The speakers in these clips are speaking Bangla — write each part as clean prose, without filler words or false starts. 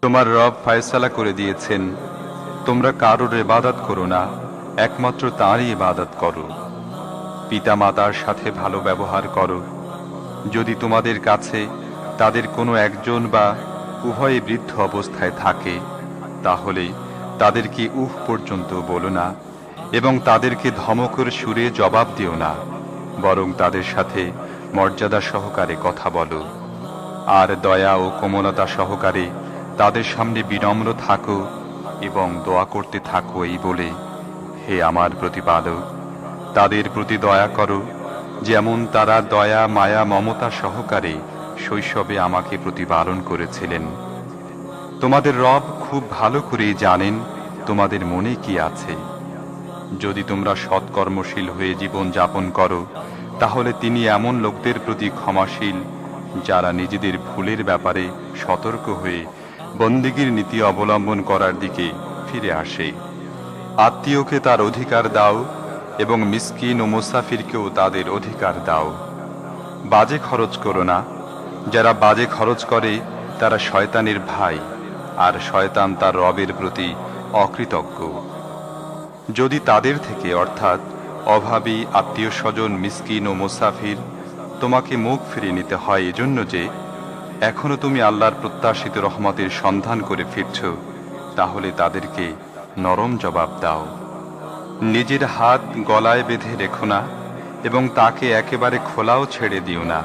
তোমার রব ফয়সালা করে দিয়েছেন, তোমরা কারোর ইবাদত করো না, একমাত্র তাঁরই ইবাদত করো। পিতা মাতার সাথে ভালো ব্যবহার করো। যদি তোমাদের কাছে তাদের কোনো একজন বা উভয়ে বৃদ্ধ অবস্থায় থাকে, তাহলে তাদেরকে উহ পর্যন্ত বলো না, এবং তাদেরকে ধমকের সুরে জবাব দিও না, বরং তাদের সাথে মর্যাদা সহকারে কথা বলো। আর দয়া ও কোমলতা সহকারে তাদের সামনে বিনম্র থাকো এবং দোয়া করতে থাকো, এই বলে, হে আমার প্রতিপালক, তাদের প্রতি দয়া করো, যেমন তারা দয়া মায়া মমতা সহকারে শৈশবে আমাকে প্রতিপালন করেছিলেন। তোমাদের রব খুব ভালো করেই জানেন তোমাদের মনে কি আছে। যদি তোমরা সৎকর্মশীল হয়ে জীবন যাপন করো, তাহলে তিনি এমন লোকদের প্রতি ক্ষমাশীল যারা নিজেদের ভুলের ব্যাপারে সতর্ক হয়ে বন্দেগীর নীতি অবলম্বন করার দিকে ফিরে আসে। আত্মীয়কে তার অধিকার দাও এবং মিসকিন ও মুসাফিরকেও তাদের অধিকার দাও। বাজে খরচ করো না, যারা বাজে খরচ করে তারা শয়তানের ভাই, আর শয়তান তার রবের প্রতি অকৃতজ্ঞ। যদি তাদের থেকে, অর্থাৎ অভাবী আত্মীয় স্বজন মিসকিন ও মুসাফির, তোমাকে মুখ ফিরিয়ে নিতে হয় এজন্য যে এখনো তুমি আল্লাহর প্রত্যাশিত রহমতের সন্ধান করে ফিরছ, তাহলে তাদেরকে নরম জবাব দাও। নিজের হাত গলায় বেঁধে রেখো না এবং তাকে একেবারে খোলাও ছেড়ে দিও না,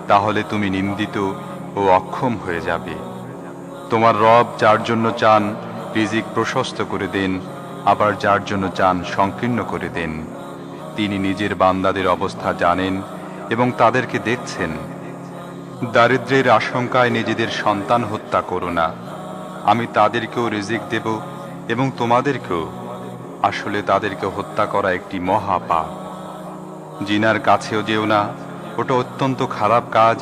তাহলে তুমি নিন্দিত ও অক্ষম হয়ে যাবে। তোমার রব যার জন্য চান রিজিক প্রশস্ত করে দেন, আবার যার জন্য চান সংকীর্ণ করে দেন। তিনি নিজের বান্দাদের অবস্থা জানেন এবং তাদেরকে দেখছেন। দারিদ্র্যের আশঙ্কায় নিজেদের সন্তান হত্যা করো না, আমি তাদেরকেও রিজিক দেব এবং তোমাদেরকেও। আসলে তাদেরকে হত্যা করা একটি মহাপাপ। জিনার কাছেও যেও না, ওটা অত্যন্ত খারাপ কাজ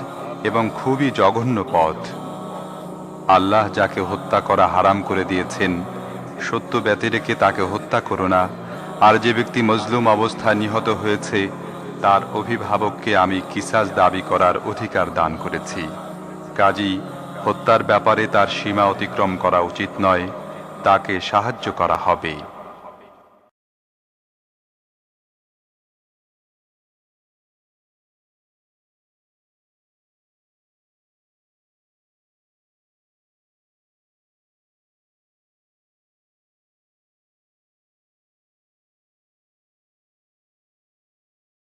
এবং খুবই জঘন্য পথ। আল্লাহ যাকে হত্যা করা হারাম করে দিয়েছেন, সত্য ব্যতি রেখে তাকে হত্যা করো না। আর যে ব্যক্তি মজলুম অবস্থায় নিহত হয়েছে, তার অভিভাবককে আমি কিসাস দাবি করার অধিকার দান করেছি। কাজী হত্যার ব্যাপারে তার সীমা অতিক্রম করা উচিত নয়, তাকে সাহায্য করা হবে।